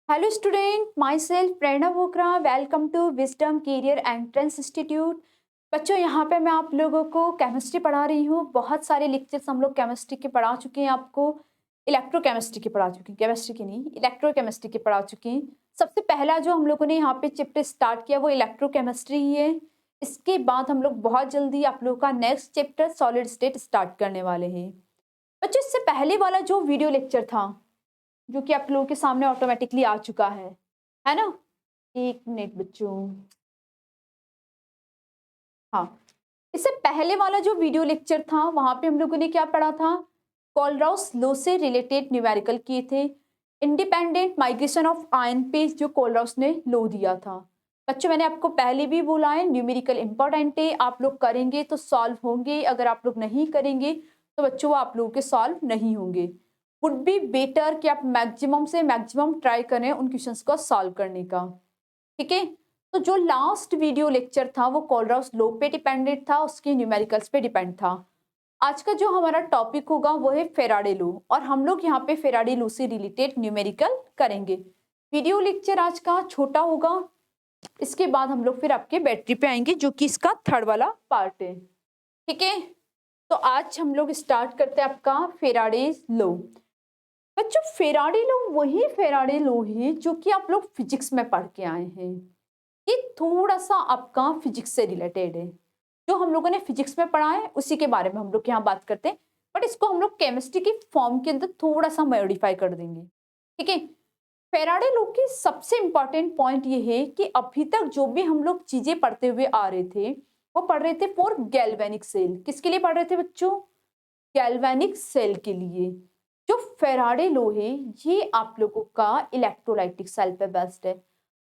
Hello student, myself Prerna Bokra. Welcome to Wisdom Career Entrance Institute. बच्चों, यहाँ पे मैं आप लोगों को केमिस्ट्री पढ़ा रही हूँ। बहुत सारे लेक्चर्स हम लोग केमिस्ट्री के पढ़ा चुके हैं आपको। इलेक्ट्रोकेमिस्ट्री के पढ़ा चुके हैं, केमिस्ट्री की नहीं, इलेक्ट्रोकेमिस्ट्री के पढ़ा चुके हैं। सबसे पहला जो हम लोगों ने यहाँ पे चैप्टर स्टार्ट किया वो इलेक्ट्रोकेमिस्ट्री ही है। इसके बाद हम लोग बहुत जल्दी आप लोगों का next chapter solid state start करने वाले हैं। बच्चों, इससे पहले वाला जो वीडियो लेक्चर था जो कि आप लोगों के सामने ऑटोमेटिकली आ चुका है ना। एक मिनट बच्चों। हाँ, इससे पहले वाला जो वीडियो लेक्चर था वहां पे हम लोगों ने क्या पढ़ा था? कोलराउस लॉ से रिलेटेड न्यूमेरिकल किए थे। इंडिपेंडेंट माइग्रेशन ऑफ आयन पे जो कोलराउस ने लॉ दिया था। बच्चों, मैंने आपको पहले भी बोला है न्यूमेरिकल इंपॉर्टेंट है। आप लोग करेंगे तो सॉल्व होंगे, अगर आप लोग नहीं करेंगे तो बच्चों वो आप लोगों के सॉल्व नहीं होंगे। वुड बी बेटर कि आप मैक्सिमम से मैक्सिमम ट्राई करें उन क्वेश्चंस को सॉल्व करने का। ठीक है। तो जो लास्ट वीडियो लेक्चर था वो कोलराउस लॉ पे डिपेंडेंट था, उसके न्यूमेरिकल्स पे डिपेंड था। आज का जो हमारा टॉपिक होगा वो है फेराडे लॉ, और हम लोग यहाँ पे फेराडे लॉ से रिलेटेड न्यूमेरिकल करेंगे। वीडियो लेक्चर आज का छोटा होगा। इसके बाद हम लोग फिर आपके बैटरी पे आएंगे जो कि इसका थर्ड वाला पार्ट है। ठीक है। तो आज हम लोग स्टार्ट करते हैं आपका फेराडे लॉ। बच्चों, फेराडे लॉ वही फेराडे लॉ है जो कि आप लोग फिजिक्स में पढ़ के आए हैं। ये थोड़ा सा आपका फिजिक्स से रिलेटेड है। जो हम लोगों ने फिजिक्स में पढ़ा है उसी के बारे में हम लोग यहाँ बात करते हैं, बट इसको हम लोग केमिस्ट्री की फॉर्म के अंदर थोड़ा सा मॉडिफाई कर देंगे। ठीक है। फेराडे लॉ की सबसे इंपॉर्टेंट पॉइंट ये है कि अभी तक जो भी हम लोग चीजें पढ़ते हुए आ रहे थे वो पढ़ रहे थे फॉर गैल्वेनिक सेल। किसके लिए पढ़ रहे थे बच्चों? गैल्वेनिक सेल के लिए। जो फेराडे लॉ है ये आप लोगों का इलेक्ट्रोलाइटिक सेल पे बेस्ड है।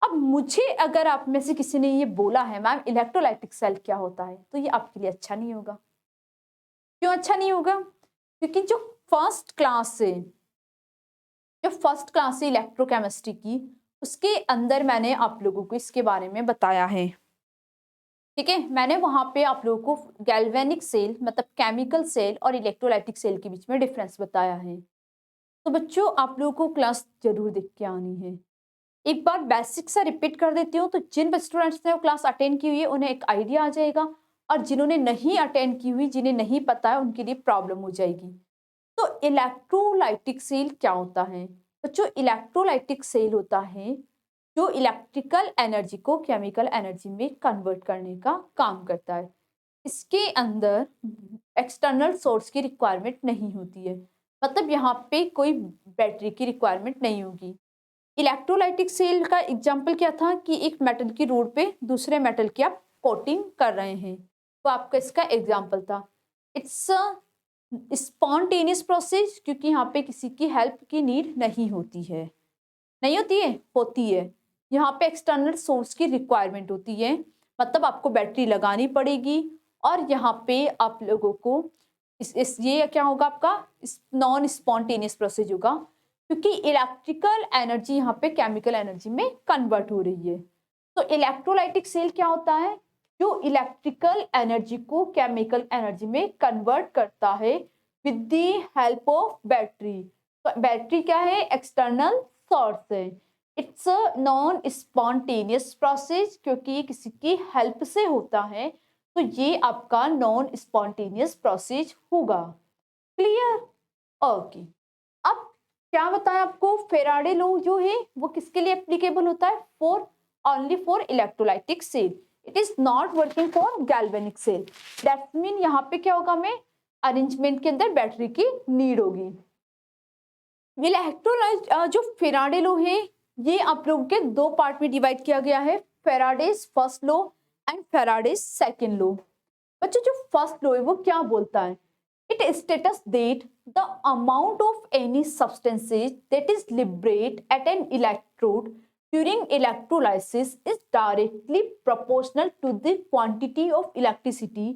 अब मुझे अगर आप में से किसी ने ये बोला है मैम इलेक्ट्रोलाइटिक सेल क्या होता है, तो ये आपके लिए अच्छा नहीं होगा। क्यों अच्छा नहीं होगा? क्योंकि जो फर्स्ट क्लास है इलेक्ट्रोकेमिस्ट्री की, उसके अंदर मैंने आप लोगों को इसके बारे में बताया है। ठीक है। मैंने वहां पे आप लोगों को गैल्वेनिक सेल मतलब केमिकल सेल और इलेक्ट्रोलाइटिक सेल के बीच में डिफरेंस बताया है। तो बच्चों, आप लोगों को क्लास जरूर देख के आनी है। एक बार बेसिक सा रिपीट कर देती हूँ तो जिन स्टूडेंट्स ने वो क्लास अटेंड की हुई है उन्हें एक आइडिया आ जाएगा, और जिन्होंने नहीं अटेंड की हुई, जिन्हें नहीं पता है, उनके लिए प्रॉब्लम हो जाएगी। तो इलेक्ट्रोलाइटिक सेल क्या होता है बच्चों? इलेक्ट्रोलाइटिक सेल होता है जो इलेक्ट्रिकल एनर्जी को केमिकल एनर्जी में कन्वर्ट करने का काम करता है। इसके अंदर एक्सटर्नल सोर्स की रिक्वायरमेंट नहीं होती है, मतलब यहाँ पे कोई बैटरी की रिक्वायरमेंट नहीं होगी। इलेक्ट्रोलाइटिक सेल का एग्जाम्पल क्या था कि एक मेटल की रोड पे दूसरे मेटल की आप कोटिंग कर रहे हैं, तो आपका इसका एग्जाम्पल था। इट्स स्पॉन्टेनियस प्रोसेस, क्योंकि यहाँ पे किसी की हेल्प की नीड नहीं होती है। नहीं होती है? होती है। यहाँ पे एक्सटर्नल सोर्स की रिक्वायरमेंट होती है, मतलब आपको बैटरी लगानी पड़ेगी। और यहाँ पे आप लोगों को इस ये क्या होगा आपका नॉन स्पॉन्टेनियस प्रोसेस होगा, क्योंकि इलेक्ट्रिकल एनर्जी यहाँ पे केमिकल एनर्जी में कन्वर्ट हो रही है। तो इलेक्ट्रोलाइटिक सेल क्या होता है? जो इलेक्ट्रिकल एनर्जी को केमिकल एनर्जी में कन्वर्ट करता है with the help of battery. तो बैटरी क्या है? एक्सटर्नल सोर्स है। It's a non spontaneous process, क्योंकि ये किसी की हेल्प से होता है, तो ये आपका नॉन स्पॉन्टेनियस प्रोसेस होगा। क्लियर? ओके। अब क्या बताया आपको? फेराडे लॉ जो है वो किसके लिए एप्लीकेबल होता है? For only for electrolytic cell. It is not working for galvanic cell. That's mean यहाँ पे क्या होगा? हमें अरेंजमेंट के अंदर बैटरी की नीड होगी। इलेक्ट्रोलाइट जो फेराडे लॉ है ये आप लोगों के दो पार्ट में डिवाइड किया गया है, Faraday's first law and Faraday's second law. बच्चों, जो फर्स्ट लॉ है वो क्या बोलता है? It states that the amount of any substances that is liberate at an electrode during electrolysis is directly proportional to the quantity of electricity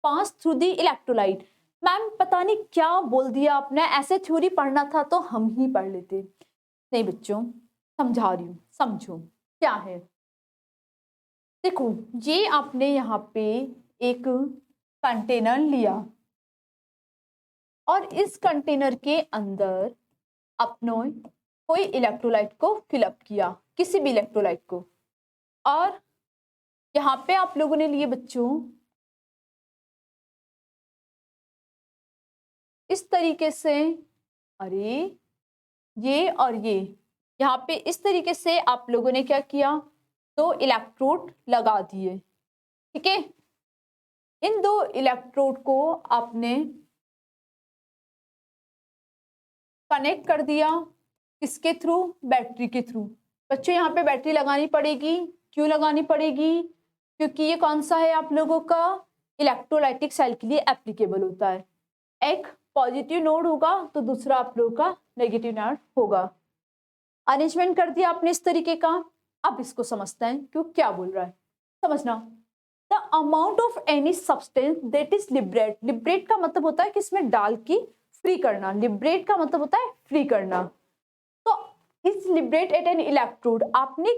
pass through the electrolyte. Ma'am पता नहीं क्या बोल दिया आपने, ऐसे थ्योरी पढ़ना था तो हम ही पढ़ लेते। नहीं बच्चों, समझा रही हूँ, समझो क्या है। देखो, ये आपने यहाँ पे एक कंटेनर लिया और इस कंटेनर के अंदर अपने कोई इलेक्ट्रोलाइट को फिलअप किया, किसी भी इलेक्ट्रोलाइट को, और यहाँ पे आप लोगों ने लिए बच्चों इस तरीके से, अरे ये और ये, यहाँ पे इस तरीके से आप लोगों ने क्या किया, 2 इलेक्ट्रोड लगा दिए, ठीक है। इन 2 इलेक्ट्रोड को आपने कनेक्ट कर दिया, किसके थ्रू, बैटरी के थ्रू। बच्चों यहाँ पे बैटरी लगानी पड़ेगी, क्यों लगानी पड़ेगी, क्योंकि ये कौन सा है आप लोगों का, इलेक्ट्रोलाइटिक सेल के लिए एप्लीकेबल होता है। एक पॉजिटिव नोड होगा तो दूसरा आप लोगों का नेगेटिव नोड होगा। अरेंजमेंट कर दिया आपने इस तरीके का। अब इसको समझते हैं क्यों क्या बोल रहा है, समझना। The amount of any substance that is liberate, liberate का मतलब होता है कि इसमें डाल के फ्री करना, लिबरेट का मतलब होता है फ्री करना। तो इस लिबरेट एट एन इलेक्ट्रोड, आपने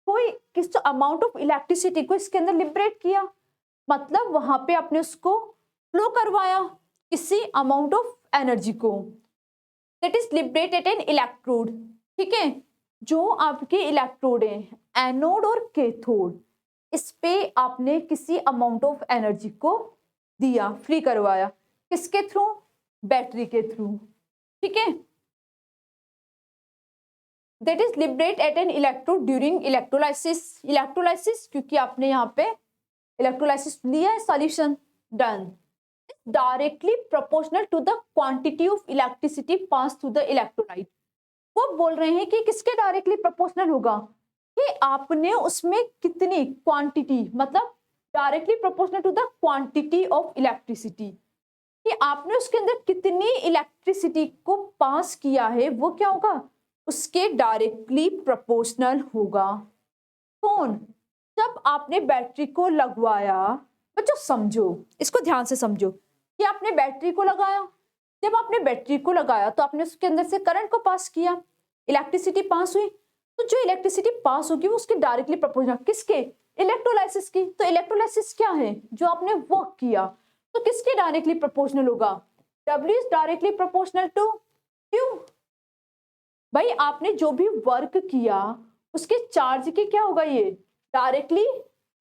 कोई किस अमाउंट ऑफ इलेक्ट्रिसिटी को इसके अंदर लिबरेट किया, मतलब वहां पे आपने उसको फ्लो करवाया किसी अमाउंट ऑफ एनर्जी को, that is liberate at an electrode, ठीक है। जो आपके इलेक्ट्रोड है, एनोड और कैथोड, इस पे आपने किसी अमाउंट ऑफ एनर्जी को दिया, फ्री करवाया, किसके थ्रू, बैटरी के थ्रू, ठीक है। That is liberate at an electrode during electrolysis, electrolysis क्योंकि आपने यहाँ पे इलेक्ट्रोलाइसिस लिया है, solution done, directly proportional to the quantity of electricity pass through the electrolyte. वो बोल रहे हैं कि किसके डायरेक्टली प्रोपोर्शनल होगा, कि आपने उसमें कितनी क्वांटिटी, मतलब directly proportional to the quantity of electricity, कि आपने उसके अंदर कितनी इलेक्ट्रिसिटी को पास किया है, वो क्या होगा, उसके डायरेक्टली प्रोपोर्शनल होगा। कौन, जब आपने बैटरी को लगवाया, बच्चों समझो, इसको ध्यान से समझो कि आपने बैटरी को लगाया, जब आपने बैटरी को लगाया तो आपने उसके अंदर से करंट को पास किया, इलेक्ट्रिसिटी पास हुई, तो जो इलेक्ट्रिसिटी पास होगी वो उसके डायरेक्टली प्रोपोर्शनल, किसके, इलेक्ट्रोलाइसिस की। तो इलेक्ट्रोलाइसिस क्या है, जो आपने वर्क किया, तो किसके डायरेक्टली प्रोपोर्शनल होगा, W is directly proportional to Q। भाई आपने जो भी वर्क किया उसके चार्ज के क्या होगा, ये डायरेक्टली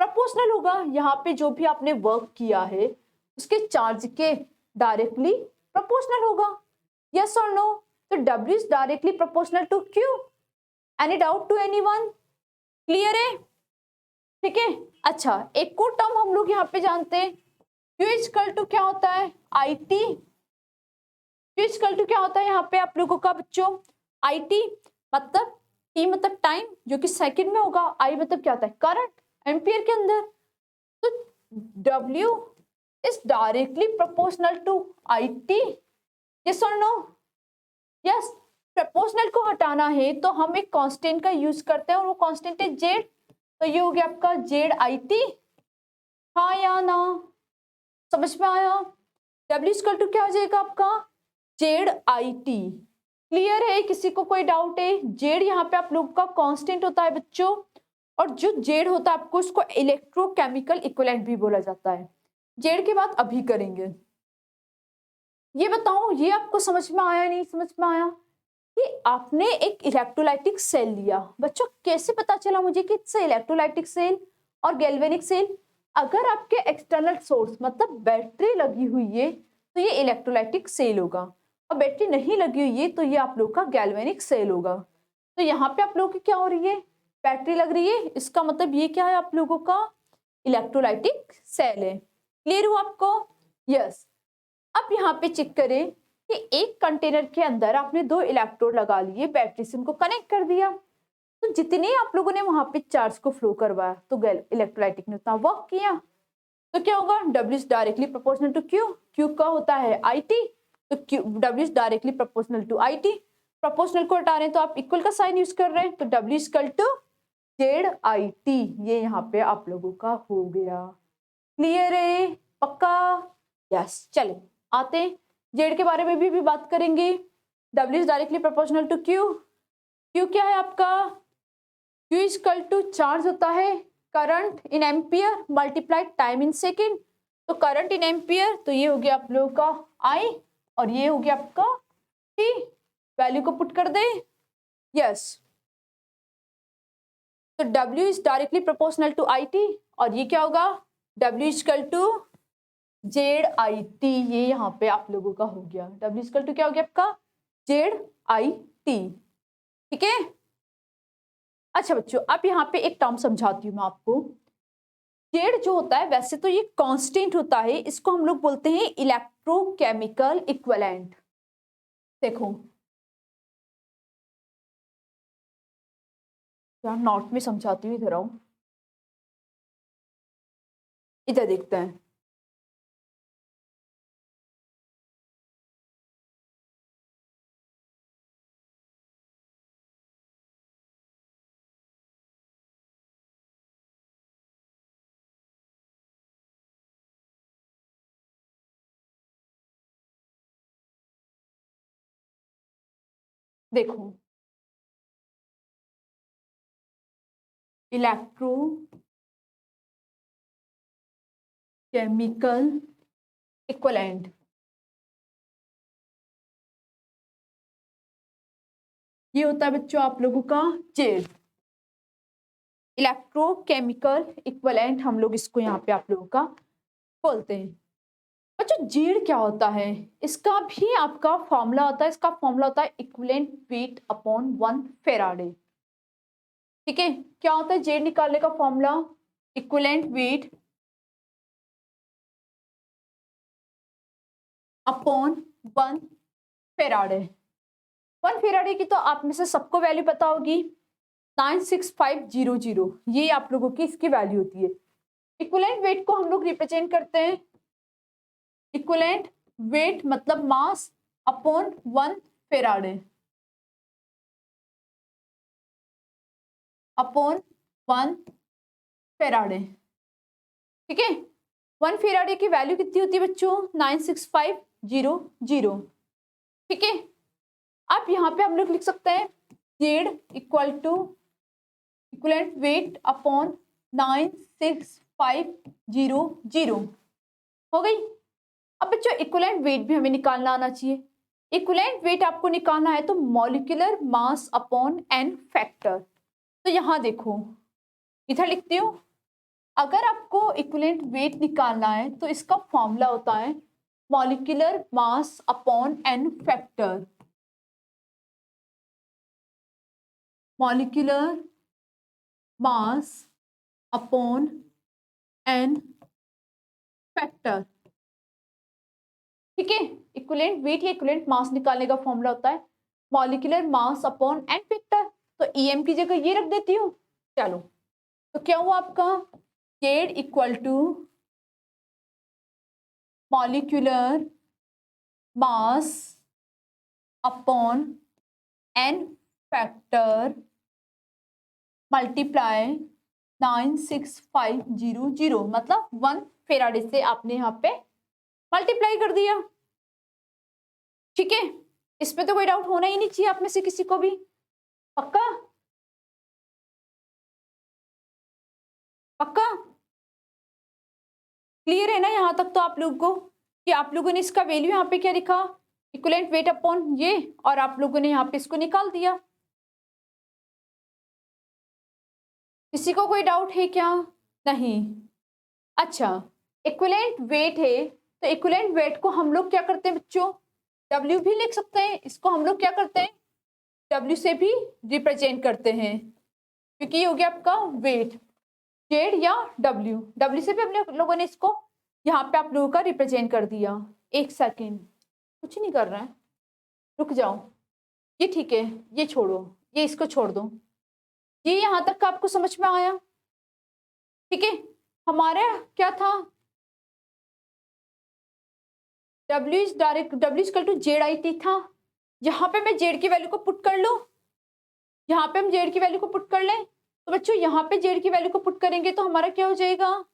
प्रोपोर्शनल होगा। यहाँ पे जो भी आपने वर्क किया है उसके चार्ज के डायरेक्टली प्रोपोर्शनल होगा, यस और नो। तो W is directly proportional to Q। Any doubt to anyone, clear है, ठीक है। अच्छा, एक और टर्म हम लोग यहाँ पे जानते हैं, Q इक्वल टू क्या होता है, IT। Q इक्वल टू क्या होता है यहाँ पे आप लोगों का बच्चों, IT मतलब T मतलब टाइम जो कि सेकंड में होगा, I मतलब क्या होता है, करंट, एम्पियर के अंदर। तो W is directly proportional to IT, yes और नो, यस। प्रोपोर्शनल को हटाना है तो हम एक कांस्टेंट का यूज करते हैं और वो कांस्टेंट है Z। तो ये हो गया आपका ZIT, हाँ या ना, समझ में आया। W इक्वल टू क्या हो जाएगा आपका, ZIT, क्लियर है, किसी को कोई डाउट है। Z यहाँ पे आप लोग का कांस्टेंट होता है बच्चों, और जो Z होता है आपको उसको इलेक्ट्रोकेमिकल इक्विवेलेंट भी बोला जाता है। Z की बात अभी करेंगे। ये बताओ, ये आपको समझ में आया नहीं समझ में आया, कि आपने एक इलेक्ट्रोलाइटिक सेल लिया, बच्चों कैसे पता चला मुझे कि इट्स इलेक्ट्रोलाइटिक सेल और गैल्वेनिक सेल। अगर आपके एक्सटर्नल सोर्स मतलब बैटरी लगी हुई है तो ये इलेक्ट्रोलाइटिक सेल होगा, और बैटरी नहीं लगी हुई है तो ये आप लोग का गैल्वेनिक सेल होगा। तो यहाँ पे आप लोगों की क्या हो रही है, बैटरी लग रही है, इसका मतलब ये क्या है, आप लोगों का इलेक्ट्रोलाइटिक सेल है। क्लियर हुआ आपको, यस। अब यहाँ पे चेक करें कि एक कंटेनर के अंदर आपने 2 इलेक्ट्रोड लगा लिए, बैटरी से उनको कनेक्ट कर दिया, तो जितने आप लोगों ने वहां पे चार्ज को फ्लो करवाया तो इलेक्ट्रोलाइटिक ने उतना वर्क किया। तो क्या होगा, W is directly proportional to Q, Q का होता है IT, तो W is directly proportional to IT। Proportional को हटा रहे हैं तो आप इक्वल का साइन यूज कर रहे हैं, तो W इक्वल टू ZIT, ये यहाँ पे आप लोगों का हो गया। क्लियर है, पक्का, यस। चले आते हैं जेड के बारे में भी बात करेंगे। W is directly proportional to Q, Q क्या है आपका, Q इक्वल टू चार्ज होता है current in ampere multiplied time in second. तो करंट इन एम्पियर, तो ये हो गया आप लोगों का I और ये हो गया आपका T, वैल्यू को पुट कर दे, यस, तो W is directly proportional to IT, और ये क्या होगा, W इक्वल टू ZIT। ये यहाँ पे आप लोगों का हो गया, W इक्वल टू क्या हो गया आपका, ZIT। ठीक है। अच्छा बच्चों, अब यहाँ पे एक टर्म समझाती हूँ मैं आपको। जेड जो होता है वैसे तो ये कांस्टेंट होता है, इसको हम लोग बोलते हैं इलेक्ट्रोकेमिकल इक्विवेलेंट। देखो यार नोट में समझाती हूँ, इधर आओ, इधर देखते हैं। देखो इलेक्ट्रो केमिकल इक्विवेलेंट, ये होता है बच्चों आप लोगों का जेड, इलेक्ट्रोकेमिकल इक्विवेलेंट हम लोग इसको यहाँ पे आप लोगों का बोलते हैं। बच्चों जेड क्या होता है, इसका भी आपका फॉर्मूला होता है, इसका फॉर्मूला होता है इक्विवेलेंट वेट अपॉन 1 फेराडे। ठीक है, क्या होता है जेड निकालने का formula, equivalent weight upon 1 Faraday. 1 Faraday की तो आप में से सबको वैल्यू पता होगी, 96500, ये आप लोगों की इसकी वैल्यू होती है। इक्विवेलेंट वेट को हम लोग रिप्रेजेंट करते हैं, इक्विवेलेंट वेट मतलब mass upon 1 Faraday, upon 1 Faraday. ठीक है, 1 फेराडे की वैल्यू कितनी होती है बच्चों, 96500। ठीक है, अब यहाँ पे हम लोग लिख सकते हैं Z equal to equivalent weight upon 96500 हो गई। अब बच्चों इक्विवेलेंट वेट भी हमें निकालना आना चाहिए। इक्विवेलेंट वेट आपको निकालना है तो molecular mass upon N factor. तो यहाँ देखो, इधर लिखती हूँ, अगर आपको इक्विवेलेंट वेट निकालना है तो इसका फॉर्मूला होता है molecular mass upon N factor, molecular mass upon N factor. ठीक है, इक्विवेलेंट वेट या इक्विवेलेंट मास निकालने का फॉर्मूला होता है molecular mass upon N factor. तो EM की जगह ये रख देती हूँ। चलो, तो क्या हुआ आपका, Z equal to molecular mass upon N factor multiply 96500, मतलब 1 फेराडे से आपने यहाँ पे मल्टीप्लाई कर दिया। ठीक है, इसमें तो कोई डाउट होना ही नहीं चाहिए आप में से किसी को भी, पक्का पक्का क्लियर है ना यहाँ तक तो आप लोगों को, कि आप लोगों ने इसका वैल्यू यहाँ पे क्या लिखा, इक्विवेलेंट वेट अपॉन ये, और आप लोगों ने यहाँ पे इसको निकाल दिया। किसी को कोई डाउट है क्या, नहीं। अच्छा, इक्विवेलेंट वेट है तो इक्विवेलेंट वेट को हम लोग क्या करते हैं बच्चों, W भी लिख सकते हैं, इसको हम लोग क्या करते हैं, W से भी रिप्रेजेंट करते हैं, क्योंकि ये हो गया आपका वेट, जेड या W से भी हम लोगों ने इसको यहाँ पे आप लोगों का रिप्रेजेंट कर दिया। एक सेकेंड, कुछ नहीं कर रहा है, रुक जाओ, ये ठीक है, ये छोड़ो, ये इसको छोड़ दो, ये यहाँ तक का आपको समझ में आया। ठीक है, हमारा क्या था, W is direct, W equal to ZIT था। यहाँ पे मैं जेड की वैल्यू को पुट कर लूँ, यहाँ पे हम जेड की वैल्यू को पुट कर लें, तो बच्चों यहाँ पे जेड की वैल्यू को पुट करेंगे तो हमारा क्या हो जाएगा,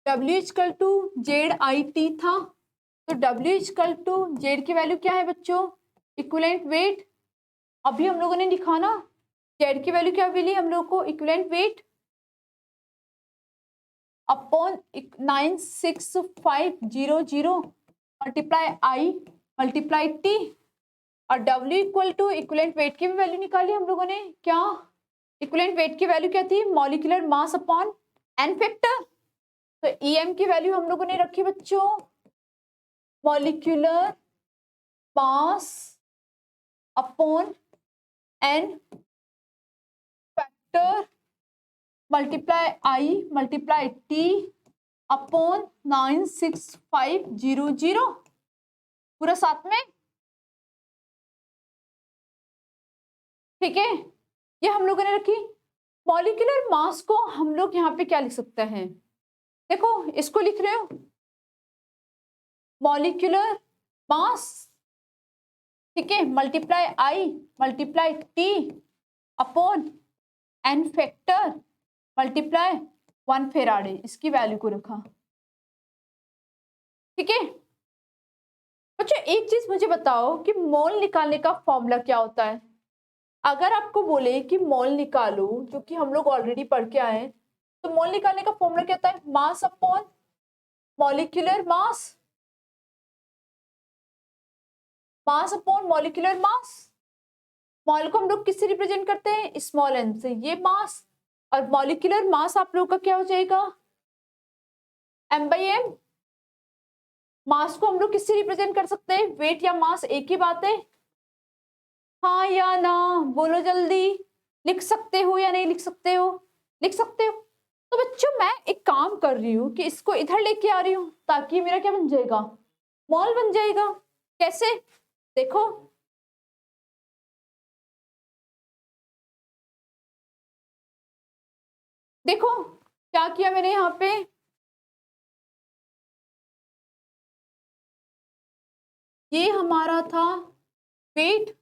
W इक्वल टू ZIT था, तो W इक्वल टू जेड की वैल्यू क्या है बच्चों, इक्विवेलेंट वेट। अभी हम लोगों ने लिखा ना जेड की वैल्यू क्या मिली हम लोग को, equivalent weight upon 96500 multiply I multiply T, और W equal to equivalent weight की भी वैल्यू निकाली हम लोगों ने। क्या इक्विवेलेंट वेट की वैल्यू क्या थी, molecular mass upon N factor. तो ईएम की वैल्यू हम लोगों ने रखी बच्चों, molecular mass upon N factor multiply I multiply T upon 96500, पूरा साथ में। ठीक है, ये हम लोगों ने रखी। मॉलिक्यूलर मास को हम लोग यहाँ पे क्या लिख सकते हैं, देखो इसको लिख रहे हो मॉलिक्यूलर मास, ठीक है, multiply I multiply T upon N factor multiply 1 faraday, इसकी वैल्यू को रखा। ठीक है बच्चों, एक चीज मुझे बताओ कि मोल निकालने का फॉर्मूला क्या होता है। अगर आपको बोले कि मोल निकालो, जो कि हम लोग ऑलरेडी पढ़ के आए हैं, तो मोल निकालने का फॉर्मूला क्या होता है, mass upon molecular mass, mass upon molecular mass. Mall को हम लोग किससे रिप्रेजेंट करते हैं, स्मॉल एन से, ये मास, और मॉलिक्यूलर मास आप लोग का क्या हो जाएगा, m/m। मास को हम लोग किससे रिप्रेजेंट कर सकते हैं, वेट या मास, एक ही बात है, हाँ या ना, बोलो जल्दी। लिख सकते हो या नहीं लिख सकते हो, लिख सकते हो। तो बच्चों मैं एक काम कर रही हूँ कि इसको इधर लेके आ रही हूँ, ताकि मेरा क्या बन जाएगा, मॉल बन जाएगा। कैसे, देखो देखो क्या किया मैंने यहाँ पे, ये हमारा था वेट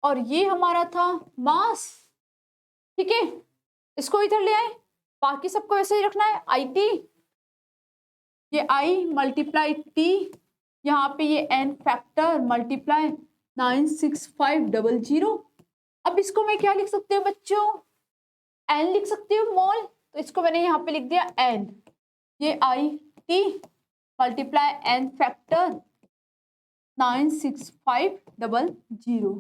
और ये हमारा था मास। ठीक है, इसको इधर ले आए, बाकी सबको वैसे ही रखना है, आई टी, ये आई मल्टीप्लाई टी, यहाँ पे ये एन फैक्टर मल्टीप्लाई 96500। अब इसको मैं क्या लिख सकती हूँ बच्चों, एन लिख सकती हूँ मोल, तो इसको मैंने यहाँ पे लिख दिया एन, ये I T multiply n factor 96500।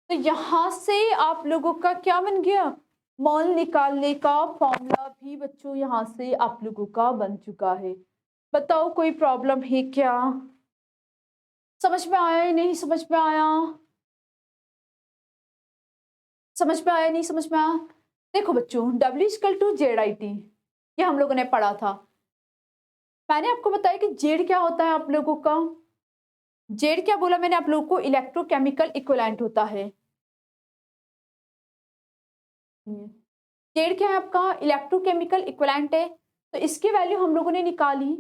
तो यहां से आप लोगों का क्या बन गया, मोल निकालने का फॉर्मूला भी बच्चों यहां से आप लोगों का बन चुका है। बताओ कोई प्रॉब्लम है क्या, समझ में आया या नहीं समझ में आया, समझ में आया नहीं समझ में आया। देखो बच्चों W=ZIT, ये हम लोगों ने पढ़ा था। मैंने आपको बताया कि जेड क्या होता है आप लोगों का, जेड क्या बोला मैंने आप लोगों को, इलेक्ट्रोकेमिकल इक्विवेलेंट होता है। जेड क्या है आपका, इलेक्ट्रोकेमिकल इक्विवेलेंट है। तो इसकी वैल्यू हम लोगों ने निकाली,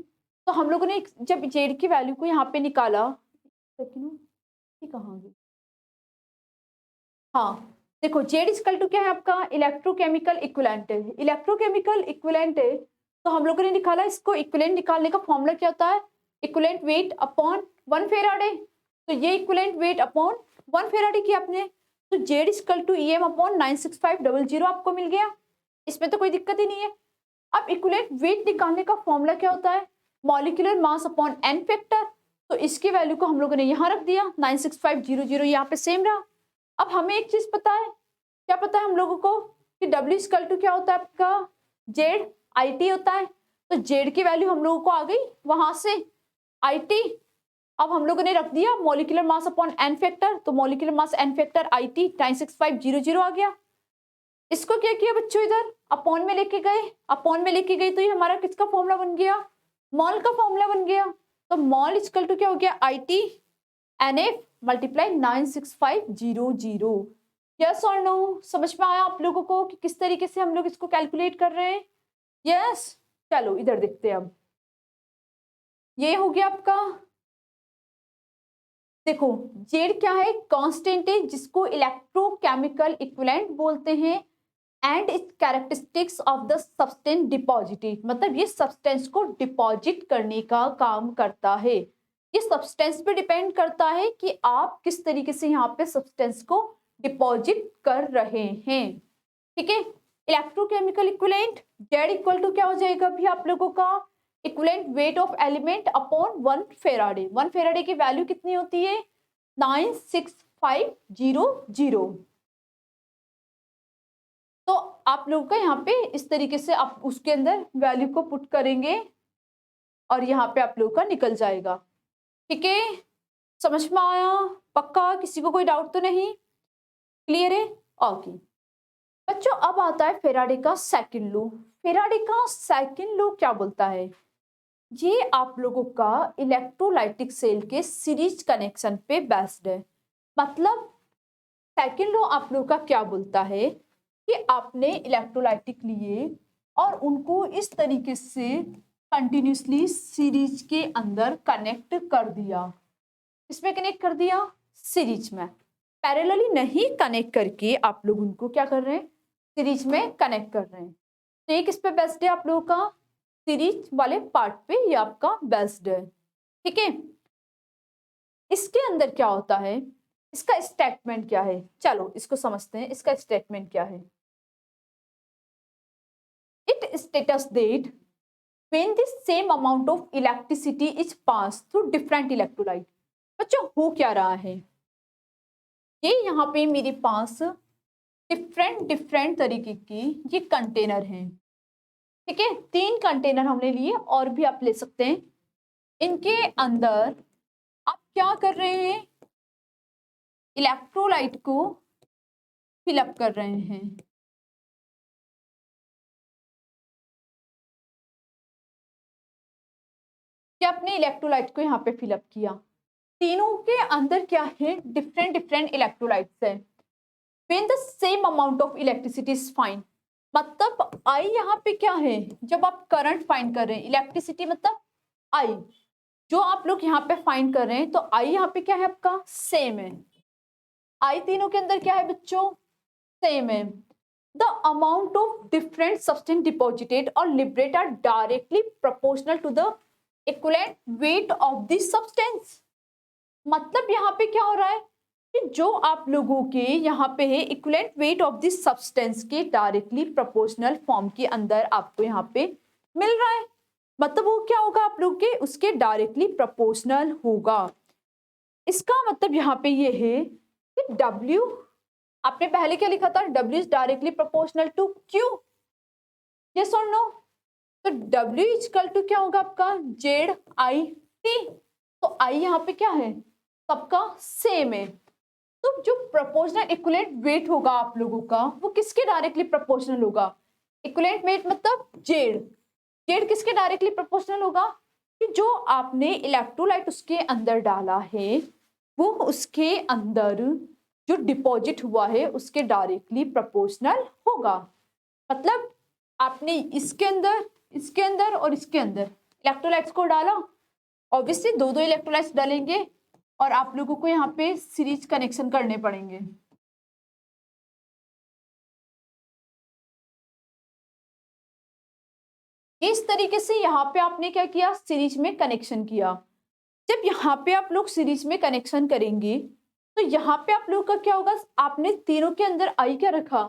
तो हम लोगों ने जब जेड की वैल्यू को यहाँ पे निकाला, कहाँ गई, हाँ देखो जेड इक्वल टू क्या है आपका, इलेक्ट्रोकेमिकल इक्विवेलेंट है, इलेक्ट्रोकेमिकल इक्विवेलेंट है। तो हम लोगों ने निकाला, इसको इक्विवेलेंट निकालने का फॉर्मूला क्या होता है, इक्विवेलेंट वेट अपॉन 1 फेराडे। तो ये इक्विवेलेंट वेट अपॉन 1 फेराडे किया आपने, तो Z equal to EM upon 96500 आपको मिल गया, इसमें तो कोई दिक्कत ही नहीं है। अब इक्विवेलेंट वेट निकालने का फॉर्मूला क्या होता है, molecular mass upon N factor. तो इसकी वैल्यू को हम लोगों ने यहाँ रख दिया 96500, यहाँ पे सेम रहा। अब हमें एक चीज पता है, क्या पता है हम लोगों को कि W इक्वल टू क्या होता है आपका, जेड आई टी होता है। तो जेड की वैल्यू हम लोगों को आ गई वहां से आई टी। अब हम लोगों ने रख दिया molecular mass upon N factor, तो molecular mass N factor I T 96500 आ गया। इसको क्या किया बच्चों, इधर अपॉन में लेके गए, अपॉन में लेके गए, तो ये हमारा किसका फॉर्मूला बन गया, मॉल का फॉर्मूला बन गया। तो मॉल इक्वल टू क्या हो गया, I T n F multiply 96500। Yes और नो, समझ में आया आप लोगों को कि किस तरीके से हम लोग इसको कैलकुलेट कर रहे हैं। यस चलो इधर देखते हैं। अब ये हो गया आपका, देखो जेड क्या है, कांस्टेंट है जिसको इलेक्ट्रोकेमिकल इक्विवेलेंट बोलते हैं, and it's characteristics of the substance deposited, मतलब ये सब्सटेंस को डिपॉजिट करने का काम करता है। ये सब्सटेंस पे डिपेंड करता है कि आप किस तरीके से यहाँ पे सब्सटेंस को डिपॉजिट कर रहे हैं। ठीक है, electrochemical equivalent Z equal to क्या हो जाएगा भी आप लोगों का equivalent weight of element upon 1 Faraday. 1 Faraday की वैल्यू कितनी होती है 96500। तो आप लोगों का यहाँ पे इस तरीके से आप उसके अंदर वैल्यू को पुट करेंगे और यहाँ पे आप लोगों का निकल जाएगा। ठीक है, समझ में आया? पक्का? किसी को कोई डाउट तो नहीं? क्लियर है? ओके बच्चों, अब आता है फेराडे का सेकंड लॉ। फेराडे का सेकंड लॉ क्या बोलता है? ये आप लोगों का इलेक्ट्रोलाइटिक सेल के सीरीज कनेक्शन पे बेस्ड है। मतलब सेकंड लॉ आप लोगों का क्या बोलता है कि आपने इलेक्ट्रोलाइटिक लिए और उनको इस तरीके से कंटिन्यूसली सीरीज के अंदर कनेक्ट कर दिया। इसमें कनेक्ट कर दिया सीरीज में, पैरेलली नहीं कनेक्ट करके आप लोग उनको क्या कर रहे हैं सीरीज में कनेक्ट कर रहे हैं। तो ये किस पे बेस्ड है आप लोगों का? सीरीज वाले पार्ट पे ये आपका बेस्ड है। ठीक है, इसके अंदर क्या होता है, इसका स्टेटमेंट क्या है, चलो इसको समझते हैं। इसका स्टेटमेंट क्या है? It states that when the same amount of electricity is passed through different electrolyte। बच्चों हो क्या रहा है, ये यहाँ पे मेरे पास डिफरेंट तरीके की ये कंटेनर हैं। ठीक है, 3 कंटेनर हमने लिए और भी आप ले सकते हैं। इनके अंदर आप क्या कर रहे हैं, इलेक्ट्रोलाइट को फिलअप कर रहे हैं। क्या आपने इलेक्ट्रोलाइट को यहाँ पे फिलअप किया। तीनों के अंदर क्या है, डिफरेंट इलेक्ट्रोलाइट्स है। When the same amount of electricity is find, मतलब आई यहाँ पे क्या है, जब आप करंट फाइंड कर रहे हैं, इलेक्ट्रिसिटी मतलब आई जो आप लोग यहाँ पे फाइंड कर रहे हैं, तो आई यहाँ पे क्या है आपका सेम है। आई तीनों के अंदर क्या है बच्चों, सेम है। The amount of different substance deposited और liberate are directly proportional to the equivalent weight of the substance. मतलब यहाँ पे क्या हो रहा है कि जो आप लोगों के यहाँ पे है equivalent weight of this substance के डायरेक्टली प्रोपोर्शनल फॉर्म के अंदर आपको यहाँ पे मिल रहा है। मतलब वो क्या होगा आप लोग के उसके डायरेक्टली प्रोपोर्शनल होगा। इसका मतलब यहाँ पे ये है कि W आपने पहले क्या लिखा था, W is directly proportional to Q। Yes और नो? तो W इक्वल टू क्या होगा आपका ZIT। तो I यहाँ पे क्या है, सबका सेम है। तो जो प्रोपोर्शनल इक्विवेलेंट वेट होगा आप लोगों का वो किसके डायरेक्टली प्रोपोर्शनल होगा, इक्विवेलेंट वेट मतलब जेड किसके डायरेक्टली प्रोपोर्शनल होगा कि जो आपने इलेक्ट्रोलाइट उसके अंदर डाला है वो उसके अंदर जो डिपॉजिट हुआ है उसके डायरेक्टली प्रोपोर्शनल होगा। मतलब आपने इसके अंदर और इसके अंदर इलेक्ट्रोलाइट्स को डाला, ऑब्वियसली दो इलेक्ट्रोलाइट्स डालेंगे और आप लोगों को यहाँ पे सीरीज कनेक्शन करने पड़ेंगे। इस तरीके से यहाँ पे आपने क्या किया, सीरीज में कनेक्शन किया। जब यहाँ पे आप लोग सीरीज में कनेक्शन करेंगे तो यहाँ पे आप लोग का क्या होगा, आपने तीनों के अंदर आई क्या रखा,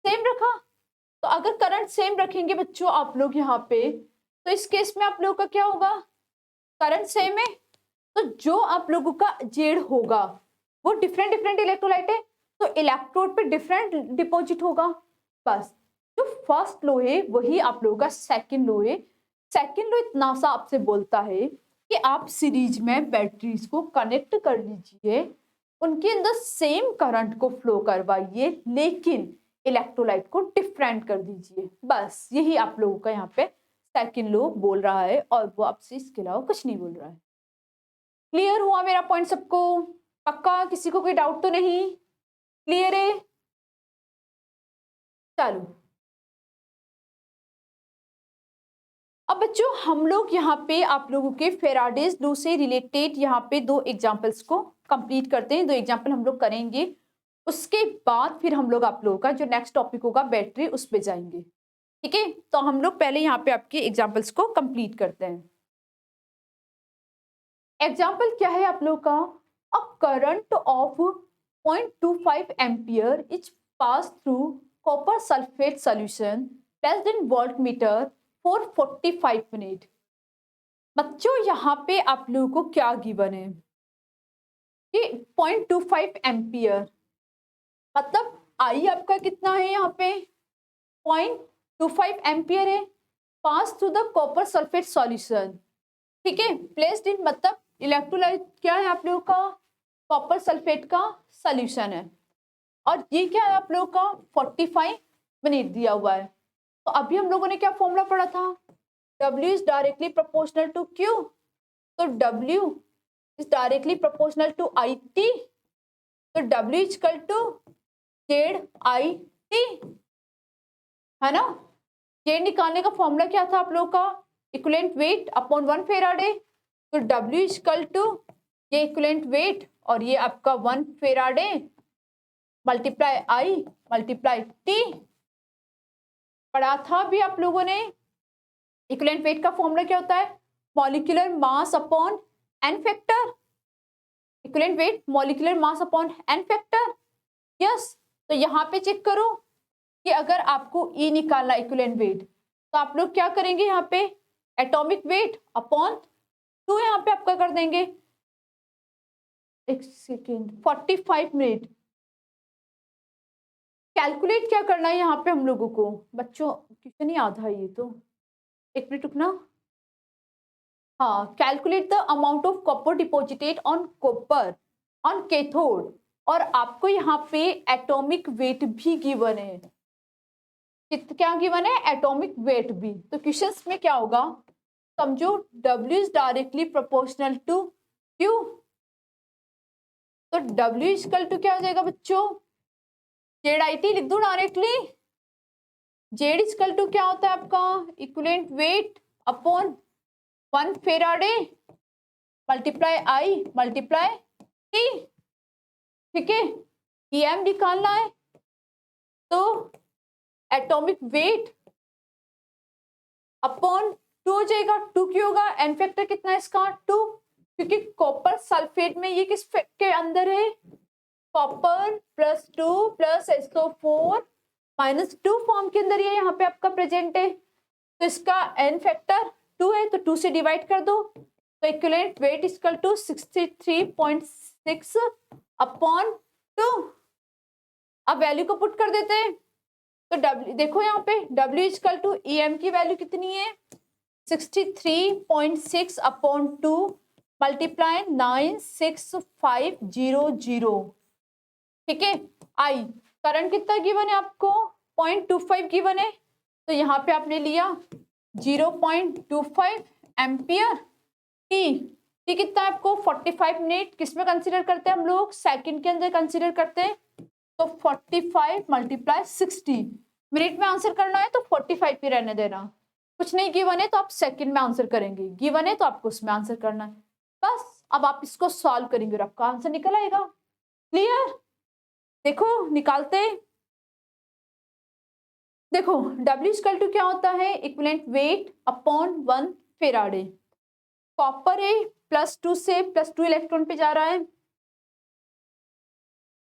सेम रखा। तो अगर करंट सेम रखेंगे बच्चों आप लोग यहाँ पे, तो इस केस में आप लोग का क्या होगा, करंट सेम है तो जो आप लोगों का जेड होगा वो डिफरेंट इलेक्ट्रोलाइट है तो इलेक्ट्रोड पे डिफरेंट डिपॉजिट होगा। बस जो फर्स्ट लो है वही आप लोगों का सेकंड लो है। सेकंड लो इतना सा आपसे बोलता है कि आप सीरीज में बैटरीज को कनेक्ट कर लीजिए, उनके अंदर सेम करंट को फ्लो करवाइए लेकिन इलेक्ट्रोलाइट को डिफरेंट कर दीजिए। बस यही आप लोगों का यहाँ पे सेकंड लो बोल रहा है और वो आपसे इसके अलावा कुछ नहीं बोल रहा है। क्लियर हुआ मेरा पॉइंट सबको? पक्का? किसी को कोई डाउट तो नहीं? क्लियर है? चलो अब बच्चों हम लोग यहाँ पे आप लोगों के फेराडेज लॉ से रिलेटेड यहाँ पे 2 एग्जांपल्स को कंप्लीट करते हैं। 2 एग्जांपल हम लोग करेंगे, उसके बाद फिर हम लोग आप लोगों का जो नेक्स्ट टॉपिक होगा बैटरी उस पे जाएंगे। ठीक है, तो हम लोग पहले यहाँ पे आपके एग्जांपल्स को कंप्लीट करते हैं। एग्जाम्पल क्या है आप लोग का, a current of 0.25 ampere is pass through copper sulphate solution placed in voltmeter for 45 minute. बच्चों यहाँ पे आप लोगों को क्या गिवन है कि 0.25 एम्पियर, मतलब आई आपका कितना है यहाँ पे 0.25 एम्पियर है, पास through the copper sulphate solution, ठीक है, प्लेस्ड इन मतलब इलेक्ट्रोलाइट क्या है आप लोगों का, कॉपर सल्फेट का सॉल्यूशन है, और ये क्या है आप लोगों का 45 मिनट दिया हुआ है। तो अभी हम लोगों ने क्या फॉर्मूला पढ़ा था, W is directly proportional to Q, तो W is directly proportional to IT, तो W इक्वल टू ZIT है ना। Z निकालने का फॉर्मूला क्या था आप लोगों का, इक्विवेलेंट वेट अपॉन 1 फेराडे, तो W इक्वल टू ये इक्विवेलेंट वेट और ये आपका 1 Faraday multiply I multiply T पढ़ा था भी आप लोगों ने। इक्विवेलेंट वेट का फॉर्मूला क्या होता है, molecular mass upon n factor, equivalent weight molecular mass upon n factor, yes. तो यहाँ पे चेक करो कि अगर आपको E निकालना इक्विवेलेंट वेट तो आप लोग क्या करेंगे, यहाँ पे एटॉमिक वेट अपॉन 2 यहाँ पे आपका कर देंगे, एक सेकेंड 45 मिनट। कैलकुलेट क्या करना है यहाँ पे हम लोगों को, बच्चों क्वेश्चन ही आधा है ये तो, एक मिनट रुकना। हाँ, calculate the amount of copper deposited on copper on cathode, और आपको यहाँ पे एटॉमिक वेट भी गिवन है, क्या गिवन है, एटॉमिक वेट भी। तो क्वेश्चंस में क्या होगा, समझो W is directly proportional to Q, तो W इक्वल टू क्या हो जाएगा बच्चों, ZIT लिख दो डायरेक्टली, Z इक्वल टू क्या होता है आपका equivalent weight upon 1 Faraday multiply I multiply T, ठीक है। EM निकालना है तो एटॉमिक वेट अपॉन 2 हो जाएगा, 2 क्यों होगा, एन फैक्टर कितना है इसका 2, क्योंकि कॉपर सल्फेट में ये किस के अंदर है, कॉपर +2 + SO4 -2 फॉर्म के अंदर ये यहाँ पे आपका प्रेजेंट है, तो इसका एन फैक्टर 2 है, तो 2 से डिवाइड कर दो, तो equivalent weight equal to 63.6 upon 2। अब वैल्यू को पुट कर देते हैं, तो W देखो यहाँ पे W इक्वल टू EM की वैल्यू कितनी है 63.6 अपॉन 2 मल्टीप्लाई 96500, ठीक है। I करंट कितना गिवन है आपको 0.25 गिवन है, तो यहाँ पे आपने लिया 0.25 एम्पियर। T कितना है आपको 45 मिनट, किसमें कंसीडर करते हैं हम लोग, सेकंड के अंदर कंसीडर करते हैं, तो 45 मल्टीप्लाई 60 मिनट में आंसर करना है तो 45 पे रहने देना, कुछ नहीं गिवन है तो आप सेकंड में आंसर करेंगे, गिवन है तो आपको उसमें आंसर करना है बस। अब आप इसको सॉल्व करेंगे और आपका आंसर निकल आएगा, क्लियर। देखो निकालते, देखो W इक्वल टू क्या होता है equivalent weight upon 1 Faraday, copper है +2 से +2 इलेक्ट्रॉन पे जा रहा है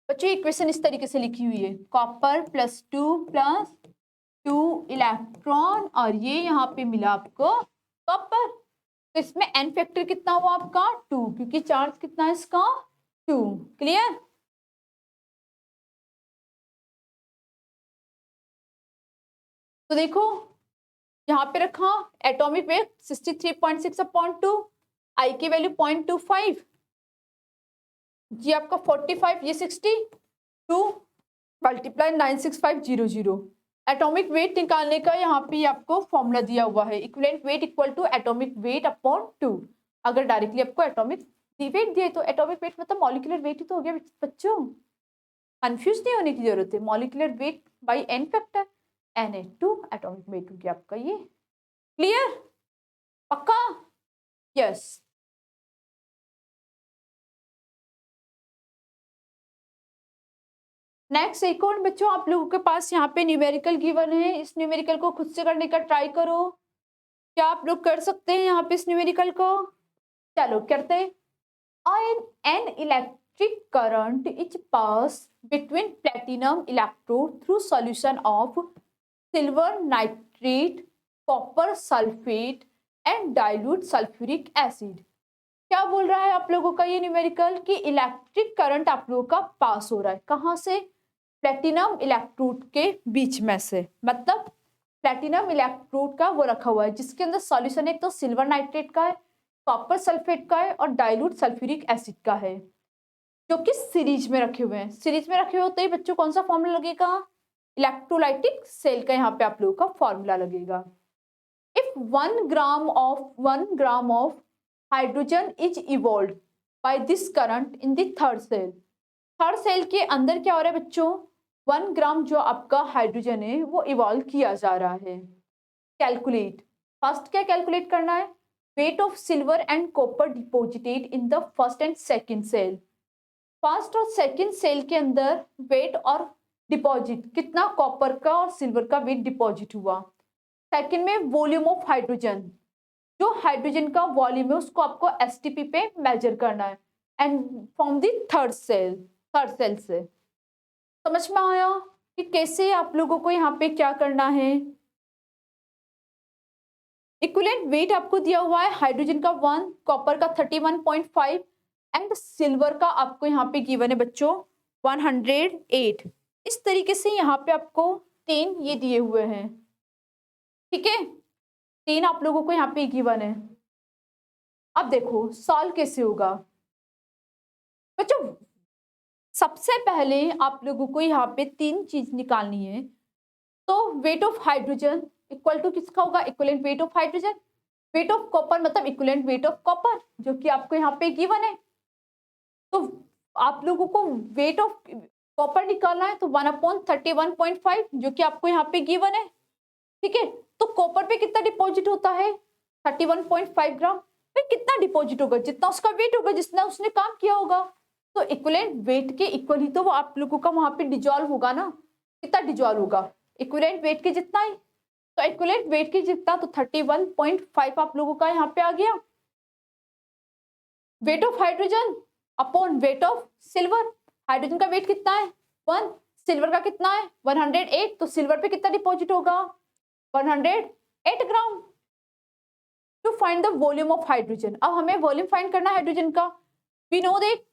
बच्चों, इक्वेशन इस तरीके से लिखी हुई है, कॉपर +2 इलेक्ट्रॉन और ये यहाँ पे मिला आपको कॉपर, तो इसमें एन फैक्टर कितना हुआ आपका 2, क्योंकि चार्ज कितना है इसका 2, क्लियर। तो देखो यहाँ पे रखा एटॉमिक वेट 63.6 अपॉन 2, आई की वैल्यू 0.25, जी आपका 45, ये 62 मल्टीप्लाई 96500, एटॉमिक वेट निकालने का यहाँ पे आपको फॉर्मूला दिया हुआ है, equivalent weight equal to atomic weight upon 2। अगर डायरेक्टली आपको एटॉमिक वेट दिए तो एटॉमिक वेट मतलब मॉलिक्यूलर वेट ही तो हो गया बच्चों, कंफ्यूज नहीं होने की जरूरत है, molecular weight by n factor, Na2 atomic weight हो गया आपका ये, क्लियर, पक्का, यस। नेक्स्ट एक और बच्चों आप लोगों के पास यहाँ पे न्यूमेरिकल गिवन है, इस न्यूमेरिकल को खुद से करने का ट्राई करो, क्या आप लोग कर सकते हैं यहाँ पे इस न्यूमेरिकल को, चलो करते हैं। An electric current is pass between platinum electrode through solution of silver nitrate, copper sulphate and dilute sulphuric acid. क्या बोल रहा है आप लोगों का ये न्यूमेरिकल कि इलेक्ट्रिक करंट आप लोगों का पास हो रहा है कहाँ से, प्लेटिनम इलेक्ट्रोड के बीच में से, मतलब प्लेटिनम इलेक्ट्रोड का वो रखा हुआ है जिसके अंदर सॉल्यूशन एक तो सिल्वर नाइट्रेट का है, कॉपर सल्फेट का है और डाइल्यूट सल्फ्यूरिक एसिड का है, जो कि सीरीज में रखे हुए हैं। सीरीज में रखे हुए होते ही बच्चों कौन सा फॉर्मूला लगेगा, इलेक्ट्रोलाइटिक सेल का यहाँ पे आप लोगों का फॉर्मूला लगेगा। If 1 gram of hydrogen is evolve by this current in the third cell, third cell के अंदर क्या हो रहा है बच्चों, 1 ग्राम जो आपका हाइड्रोजन है वो इवॉल्व किया जा रहा है। कैलकुलेट, फर्स्ट क्या कैलकुलेट करना है, weight of silver and copper deposited in the first and second cell. First और सेकंड सेल के अंदर वेट और डिपॉजिट कितना कॉपर का और सिल्वर का वेट डिपॉजिट हुआ। सेकंड में वॉल्यूम ऑफ हाइड्रोजन, जो हाइड्रोजन का वॉल्यूम है उसको आपको एसटीपी पे मेजर करना है and from the third cell से। समझ में आया कि कैसे आप लोगों को यहाँ पे क्या करना है। इक्विवेलेंट वेट आपको दिया हुआ है, हाइड्रोजन का 1, कॉपर का 31.5 एंड सिल्वर का आपको यहाँ पे गिवन है बच्चों 108। इस तरीके से यहाँ पे आपको 10 ये दिए हुए हैं, ठीक है, 3 आप लोगों को यहाँ पे गिवन है। अब देखो सॉल्व कैसे होगा बच्चों। सबसे पहले आप लोगों को यहाँ पे 3 चीज निकालनी है। तो weight of hydrogen equal to किसका होगा, equivalent weight of hydrogen, weight of copper मतलब इक्विवेलेंट वेट ऑफ कॉपर जो कि आपको यहाँ पे गिवन है। तो आप लोगों को वेट ऑफ कॉपर निकालना है तो 1/31.5 जो कि आपको यहाँ पे गिवन है, ठीक है। तो कॉपर पे कितना डिपॉजिट होता है 31.5 ग्राम, फिर कितना डिपॉजिट होगा, जितना उसका वेट होगा, जितना उसने काम किया होगा। तो इक्विवेलेंट वेट के इक्वल ही तो वो आप लोगों का वहां पे डिजॉल्व होगा ना, कितना डिजॉल्व होगा, इक्विवेलेंट वेट के जितना ही। तो इक्विवेलेंट वेट के जितना तो 31.5 आप लोगों का यहाँ पे आ गया। Wait of hydrogen upon weight of silver, hydrogen का वेट कितना है 1, सिल्वर का कितना है 108, तो सिल्वर पे कितना डिपॉजिट होगा 108 gram. To find the volume of hydrogen, अब हमें वॉल्यूम फाइंड करना है हाइड्रोजन का। वी नो दैट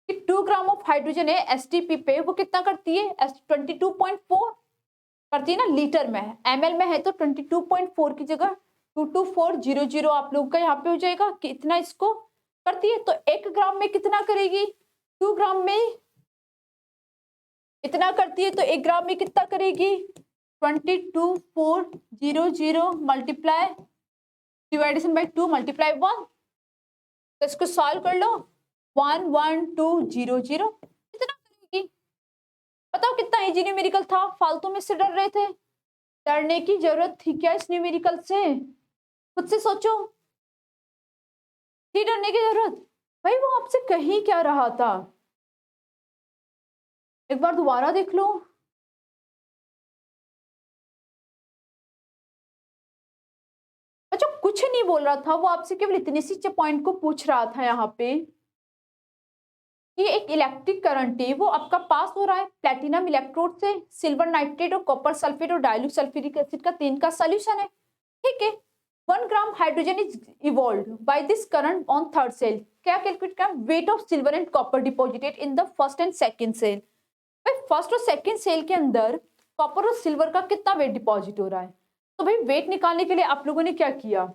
कि 2 ग्राम ऑफ हाइड्रोजन है एसटीपी पे वो कितना करती है 22.4 करती है ना, लीटर में है, एमएल में है तो 22.4 की जगह 22400 आप लोगों का यहाँ पे हो जाएगा कि इतना इसको करती है। तो 1 ग्राम में कितना करेगी, 2 ग्राम में इतना करती है तो 1 ग्राम में कितना करेगी 22400 मल्टीप्लाई डिवाइडेशन बाई 2 मल्टीप्लाई 1, तो इसको सॉल्व कर लो 11200 कितना करेगी, बताओ कितना इजी न्यूमेरिकल था, फालतू में से डर रहे थे, डरने की जरूरत थी क्या इस न्यूमेरिकल से, खुद से सोचो, थी डरने की जरूरत, भाई वो आपसे कहीं क्या रहा था, एक बार दोबारा देख लो। अच्छा कुछ नहीं बोल रहा था, वो आपसे केवल इतने सी पॉइंट को पूछ रहा था यहाँ पे कि एक इलेक्ट्रिक करंट है वो आपका पास हो रहा है प्लेटिनम इलेक्ट्रोड से सिल्वर नाइट्रेट और कॉपर सल्फेट और डाइल्यूट सल्फ्यूरिक एसिड का 3 का सॉल्यूशन है, ठीक है। 1 gram hydrogen is evolved by this current on third cell, क्या कैलकुलेट कर, weight of silver and copper deposited in the first and second cell. भाई फर्स्ट और सेकंड सेल के अंदर कॉपर और सिल्वर का कितना वेट डिपॉजिट हो रहा है, तो भाई वेट निकालने के लिए आप लोगों ने क्या किया,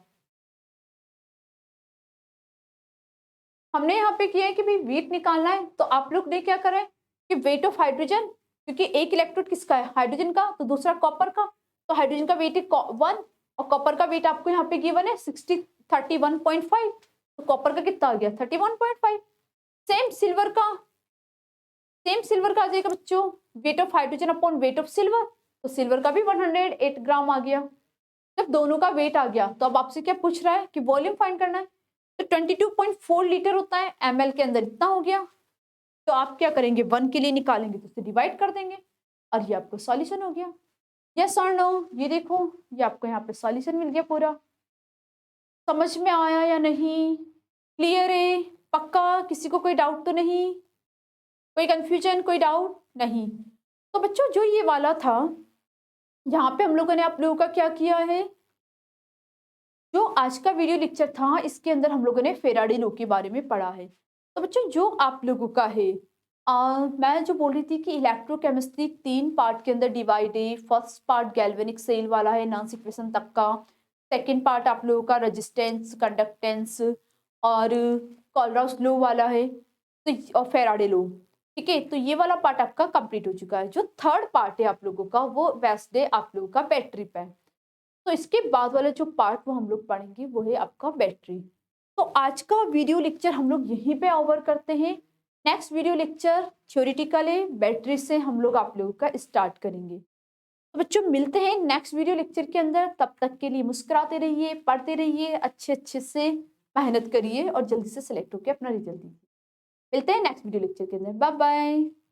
हमने यहाँ पे किया है कि भाई वेट निकालना है, तो आप लोग ने क्या करा है कि वेट ऑफ हाइड्रोजन, क्योंकि एक इलेक्ट्रोड किसका है हाइड्रोजन का तो दूसरा कॉपर का, तो हाइड्रोजन का वेट है 1 और कॉपर का वेट आपको यहाँ पे गिवन है 31.5, तो कॉपर का कितना आ गया 31.5। सेम सिल्वर का आ जाएगा बच्चों, wait of hydrogen upon weight of silver, तो सिल्वर का भी 108 ग्राम आ गया। जब दोनों का वेट आ गया तो अब आपसे क्या पूछ रहा है कि वॉल्यूम फाइंड करना है, तो 22.4 लीटर होता है, एमएल के अंदर इतना हो गया, तो आप क्या करेंगे 1 के लिए निकालेंगे तो उसे डिवाइड कर देंगे और ये आपको सॉल्यूशन हो गया। यस और नो, ये देखो ये आपको यहाँ पे सॉल्यूशन मिल गया पूरा। समझ में आया या नहीं, क्लियर है, पक्का, किसी को कोई डाउट तो नहीं। कोई कंफ्यूजन, कोई डाउट नहीं? तो बच्चों जो ये वाला था, यहाँ पे हम लोगों ने आप लोगों का क्या किया है, जो आज का वीडियो लेक्चर था इसके अंदर हम लोगों ने फेराडे लॉ के बारे में पढ़ा है। तो बच्चों जो आप लोगों का है, मैं जो बोल रही थी कि इलेक्ट्रोकेमिस्ट्री 3 पार्ट के अंदर डिवाइड है। फर्स्ट पार्ट गैल्वेनिक सेल वाला है, नॉन्स इक्वेशन तक का। सेकंड पार्ट आप लोगों का रेजिस्टेंस, कंडक्टेंस और कोलराउस लॉ वाला है, तो और फेराडे लॉ। ठीक है, तो ये वाला पार्ट आपका कंप्लीट हो चुका है। जो थर्ड पार्ट है आप लोगों का, वो बेस्ड है आप लोगों का बैटरी पे। तो इसके बाद वाला जो पार्ट वो हम लोग पढ़ेंगे वो है आपका बैटरी। तो आज का वीडियो लेक्चर हम लोग यहीं पे ओवर करते हैं। नेक्स्ट वीडियो लेक्चर थ्योरेटिकल है, बैटरी से हम लोग आप लोगों का स्टार्ट करेंगे। तो बच्चों मिलते हैं नेक्स्ट वीडियो लेक्चर के अंदर। तब तक के लिए मुस्कुराते रहिए, पढ़ते रहिए, अच्छे अच्छे से मेहनत करिए और जल्दी से सिलेक्ट होकर अपना रिजल्ट दीजिए। मिलते हैं नेक्स्ट वीडियो लेक्चर के अंदर। Bye bye.